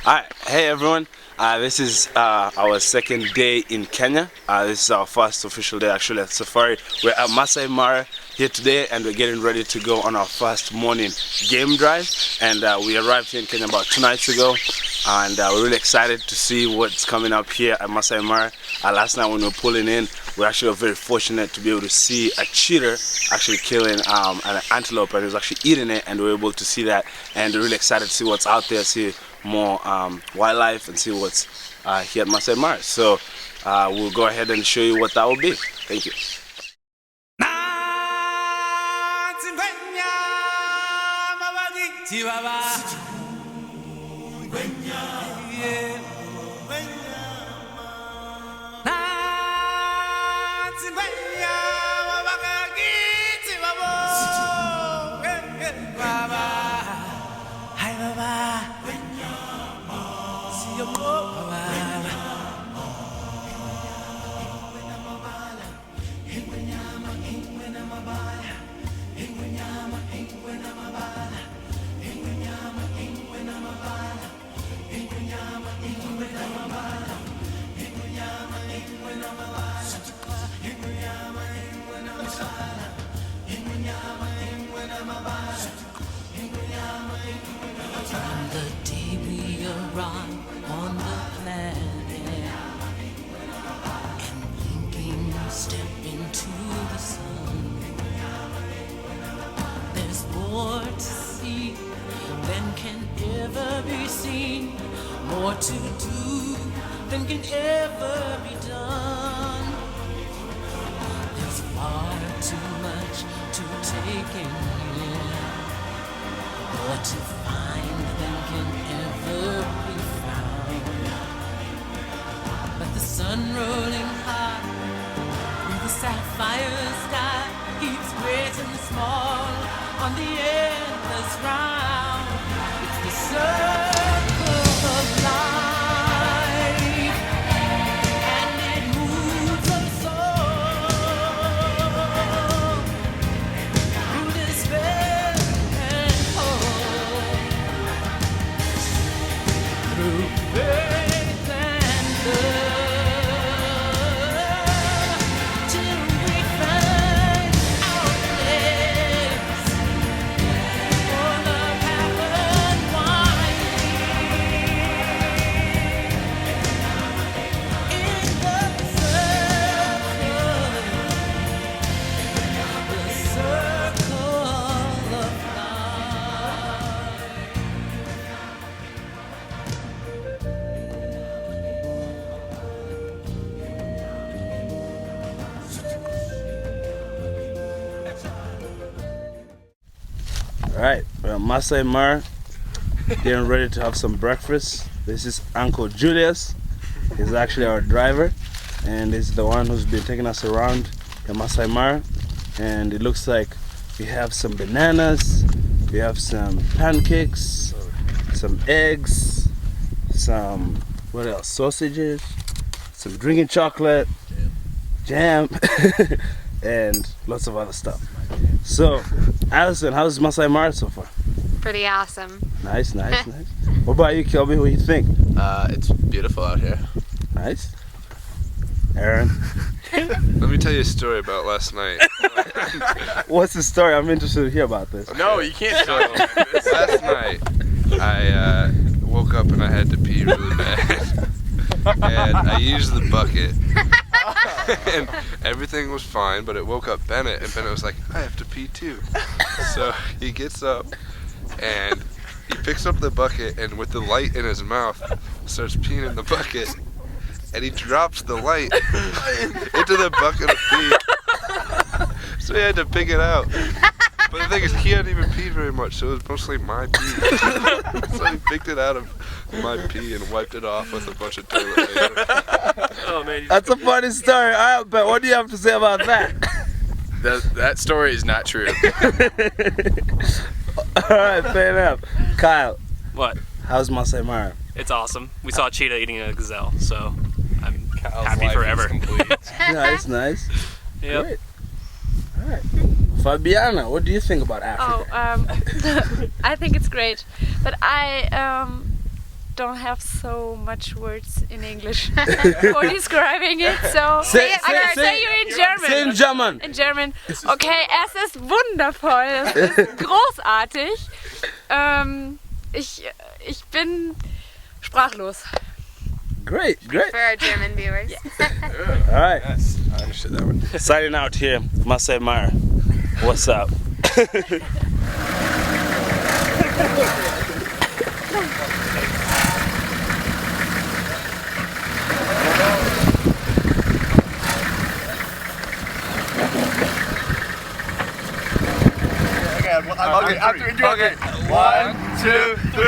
Alright, hey everyone. This is our second day in Kenya. This is our first official day actually at safari. We're at Maasai Mara here today and we're getting ready to go on our first morning game drive. And we arrived here in Kenya about 2 nights ago. And we're really excited to see what's coming up here at Maasai Mara. Last night when we were pulling in, we actually were very fortunate to be able to see a cheetah actually killing an antelope, and it was actually eating it, and we were able to see that. And we're really excited to see what's out there, see more wildlife, and see what's here at Maasai Mara. So we'll go ahead and show you what that will be. Thank you. From the day we arrive on the planet and blinking step into the sun, there's more to see than can ever be seen, more to do than can ever be done. There's far too much to take in here, more to find than can ever be found. But the sun rolling high through the sapphire sky keeps great and small on the endless round. It's the circle of life, and it moves us all through despair and hope, through faith and love, till we find our place on the path unwinding in the circle of life. Alright, we're at Maasai Mara, getting ready to have some breakfast. This is Uncle Julius. He's actually our driver, and he's the one who's been taking us around the Maasai Mara. And it looks like we have some bananas, we have some pancakes, some eggs, some, what else, sausages, some drinking chocolate, jam, and lots of other stuff. So, Allison, how's Maasai Mara so far? Pretty awesome. Nice, nice, nice. What about you, Kelby? What do you think? It's beautiful out here. Nice. Aaron? Let me tell you a story about last night. What's the story? I'm interested to hear about this. No, you can't talk about this. Last night, I woke up and I had to pee really bad. And I used the bucket. And everything was fine, but it woke up Bennett, and Bennett was like, I have to pee too. So he gets up and he picks up the bucket, and with the light in his mouth, starts peeing in the bucket. And he drops the light into the bucket of pee. So he had to pick it out. But the thing is, he hadn't even peed very much, so it was mostly my pee. So he picked it out of my pee and wiped it off with a bunch of toilet paper. Oh man, That's a funny story. Alright, but what do you have to say about that? that story is not true. Alright, fair enough. Kyle, What? how's Maasai Mara? It's awesome. We saw a cheetah eating a gazelle, so I'm Kyle's happy life forever. is complete. Nice, nice. Yep. Great. Alright. Fabiana, what do you think about Africa? I think it's great, but don't have so much words in English for describing it. So Say- I can say- say you in German. Say in German. In German. Okay, es ist wundervoll. Es ist großartig. Ich bin sprachlos. Great. For our German viewers. All right. Yes, I understood that one. Signing out here, Maasai Mara. What's up? Okay, after we do it. 1, 2, 3.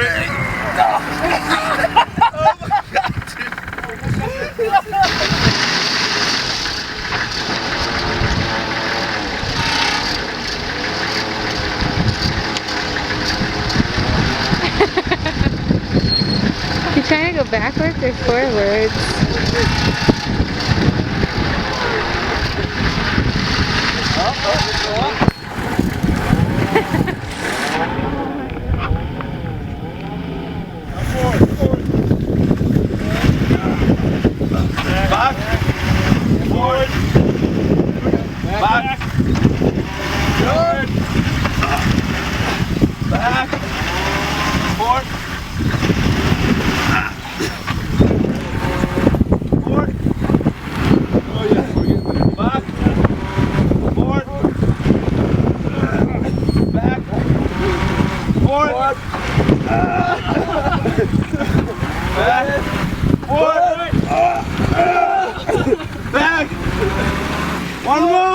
You trying to go backwards or forwards? Back. Forward. Back. Forward. Back. Forward. Forward. Oh yeah. Back. Forward. Back. Forward. Back. Forward. Back. One more.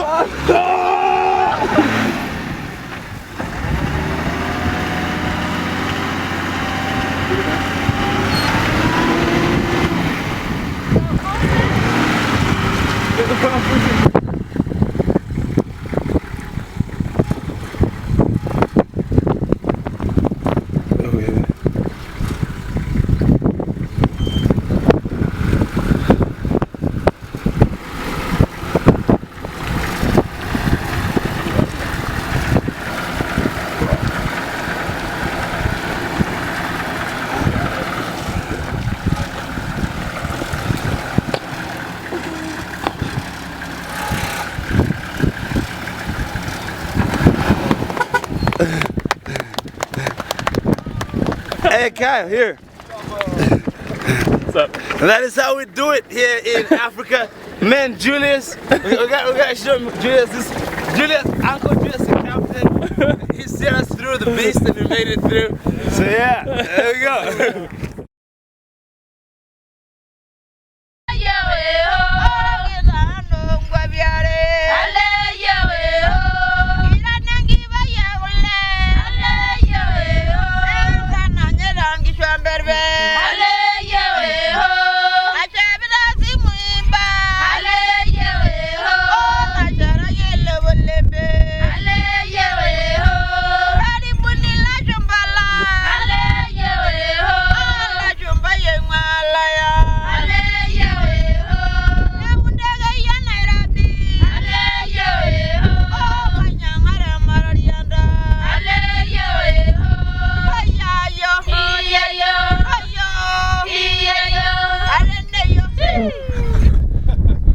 Hey Kyle, here. What's up? That is how we do it here in Africa. Man, Julius, we got to show him Julius. Julius, Uncle Julius, the captain. He steered us through the beast and we made it through. So yeah, there we go.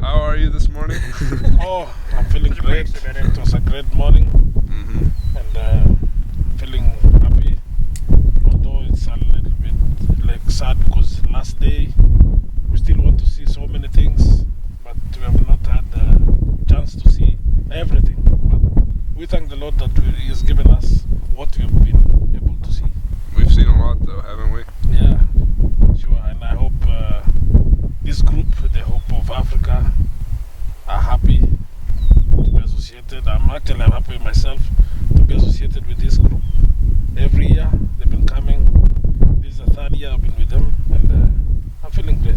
How are you this morning? Oh, I'm feeling great. It was a great morning and feeling happy. Although it's a little bit like sad because last day we still want to see so many things, but we have not had the chance to see everything. But we thank the Lord that He has given us what we have been able to see. We've seen a lot though, haven't we? Yeah, sure. And I hope this group, the Hope of Africa, are happy to be associated. I'm happy myself to be associated with this group. Every year they've been coming. This is the third year I've been with them, and I'm feeling great.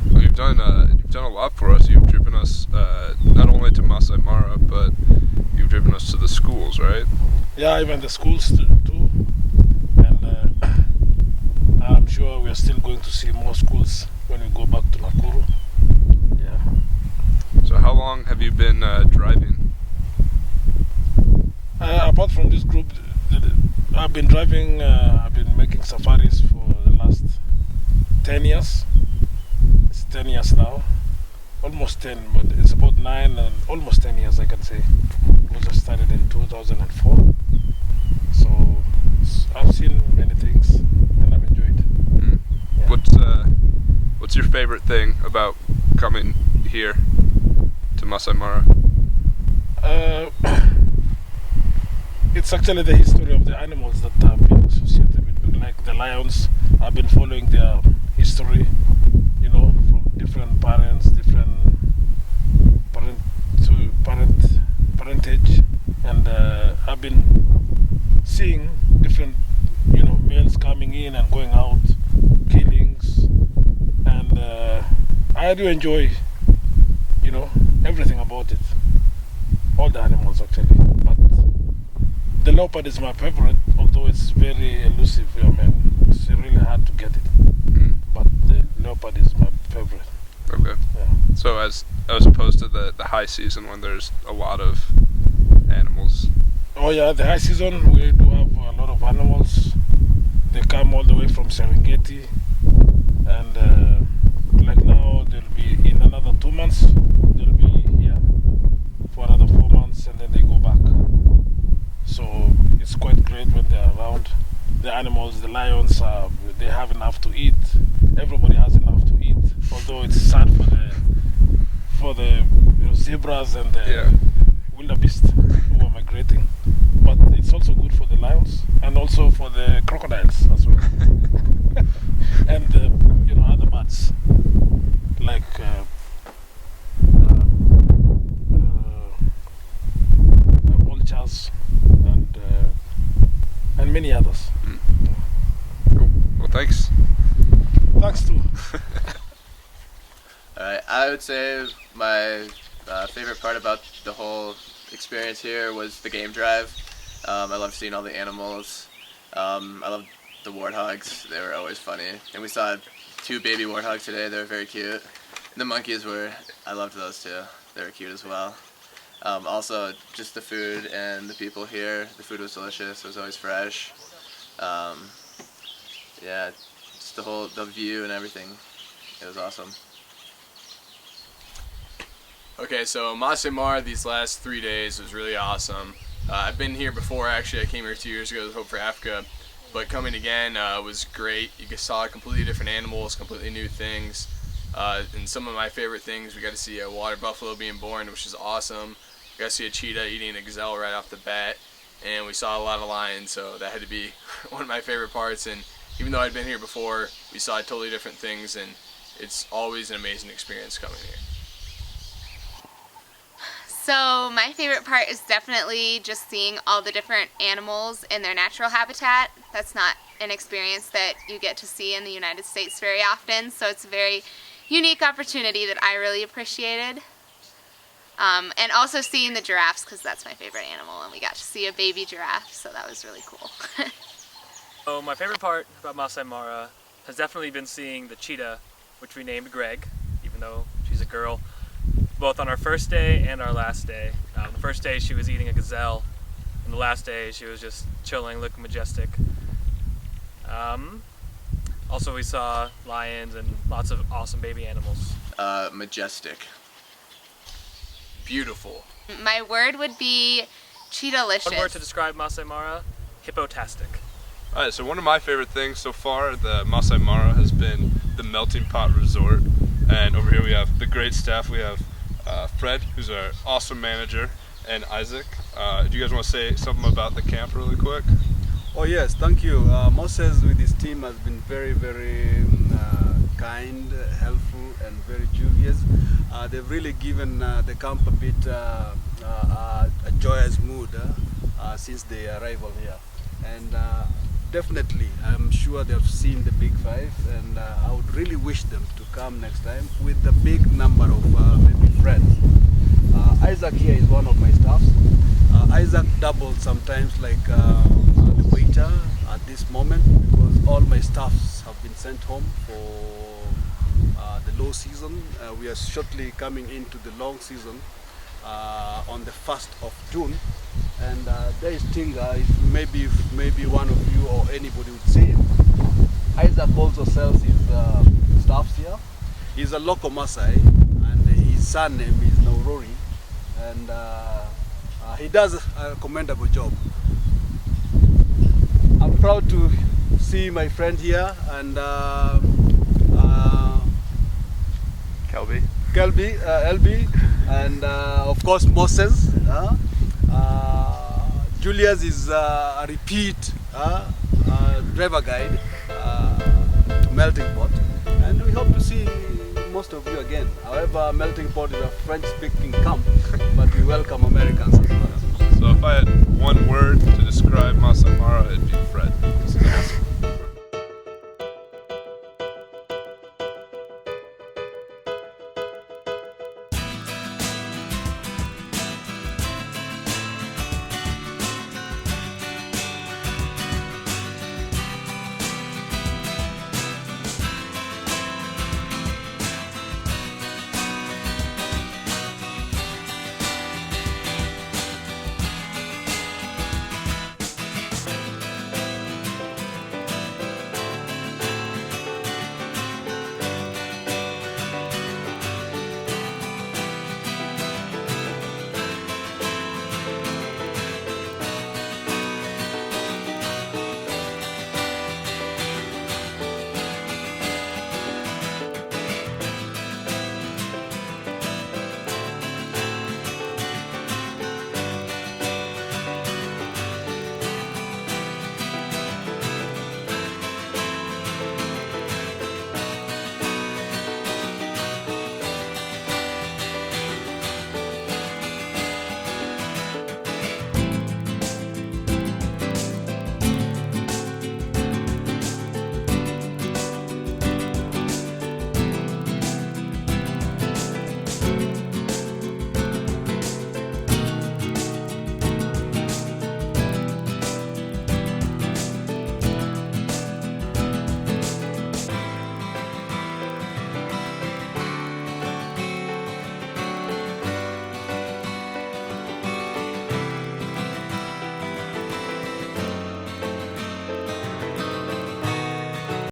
Well, you've done a lot for us. You've driven us not only to Maasai Mara, but you've driven us to the schools, right? Yeah, even the schools too. And I'm sure we are still going to see more schools when we go back to Nakuru. Yeah. So how long have you been driving? Apart from this group, I've been driving, I've been making safaris for the last 10 years. It's 10 years now. Almost 10, but it's about 9 and almost 10 years, I can say. Because I started in 2004. So I've seen many things and I've enjoyed. Yeah. What's your favorite thing about coming here to Maasai Mara? It's actually the history of the animals that have been associated with, like the lions. I've been following their history, you know, from different parents, different parentage, and I've been seeing different, you know, males coming in and going out, killings, and I do enjoy, you know, everything about it. All the animals actually, but the leopard is my favorite, although it's very elusive. I mean, it's really hard to get it. But the leopard is my favorite. Okay. Yeah. So as opposed to the high season when there's a lot of animals. Oh yeah, the high season we do have a lot of animals. They come all the way from Serengeti, and like now they'll be in another 2 months. They'll be here for another 4 months, and then they go back. So it's quite great when they're around. The animals, the lions, they have enough to eat. Everybody has enough to eat. Although it's sad for the you know, zebras and the wildebeest who are migrating, but it's also good for the lions and also for the crocodiles as well, and you know, other birds like vultures and many others. Cool. Well, thanks. Thanks too. Alright, I would say my favorite part about the whole experience here was the game drive. I loved seeing all the animals. I loved the warthogs. They were always funny. And we saw 2 baby warthogs today. They were very cute. And the monkeys I loved those too. They were cute as well. Also, just the food and the people here. The food was delicious. It was always fresh. Yeah, just the view and everything. It was awesome. Okay, so Maasai Mara these last 3 days was really awesome. I've been here before, actually. I came here 2 years ago with Hope for Africa, but coming again was great. You saw completely different animals, completely new things, and some of my favorite things, we got to see a water buffalo being born, which is awesome. We got to see a cheetah eating a gazelle right off the bat, and we saw a lot of lions, so that had to be one of my favorite parts. And even though I'd been here before, we saw totally different things, and it's always an amazing experience coming here. So my favorite part is definitely just seeing all the different animals in their natural habitat. That's not an experience that you get to see in the United States very often, so it's a very unique opportunity that I really appreciated. And also seeing the giraffes, because that's my favorite animal, and we got to see a baby giraffe, so that was really cool. So my favorite part about Maasai Mara has definitely been seeing the cheetah, which we named Greg, even though she's a girl, both on our first day and our last day. The first day she was eating a gazelle, and the last day she was just chilling, looking majestic. Also we saw lions and lots of awesome baby animals. Majestic. Beautiful. My word would be cheetah-licious. One word to describe Maasai Mara: hippotastic. Alright, so one of my favorite things so far at the Maasai Mara has been the Melting Pot Resort. And over here we have the great staff. We have Fred, who's our awesome manager, and Isaac. Do you guys want to say something about the camp really quick? Oh yes, thank you. Moses with his team has been very, very kind, helpful, and very jovial. They've really given the camp a bit a joyous mood since the arrival here. And definitely, I'm sure they've seen the Big Five, and I would really wish them to come next time with a big number of maybe friends. Isaac here is one of my staffs. Isaac doubles sometimes like the waiter at this moment, because all my staffs have been sent home for the low season. We are shortly coming into the long season on the 1st of June. And there is Tinga. If maybe one of you or anybody would see him. Isaac also sells his stuffs here. He's a local Maasai, and his son name is Naurori, and he does a commendable job. I'm proud to see my friend here, and Kelby. Kelby, and of course Moses. Julius is a repeat driver guide to Melting Pot, and we hope to see most of you again. However, Melting Pot is a French-speaking camp, but we welcome Americans as well. So if I had one word to describe Maasai